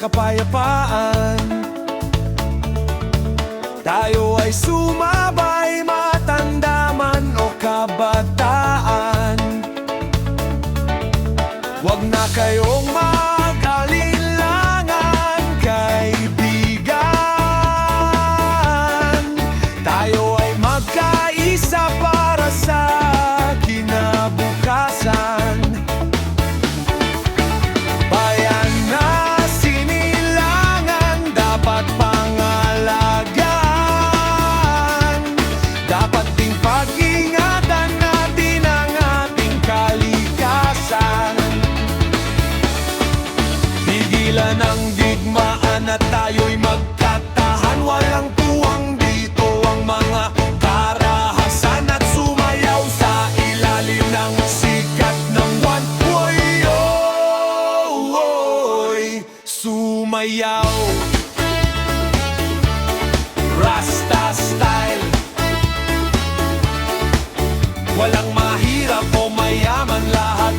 kapayapaan. Tayo ay sumabay, matanda man o kabataan. Huwag na kayong mag-alinlangan, kaibigan. Tayo ay magkaisa para sa kinabukasan. Bayan na sinilangan, dapat pangalagaan. Dapat ding pag-ingatan natin ang ating kalikasan. Pigilan ang digmaan at tayo'y magkatahan. Walang tuwang dito ang mga karahasan. At sumayaw sa ilalim ng sikat ng buwan. Woy, oh, woy, sumayaw. Rasta style. Walang mahirap o mayaman, lahat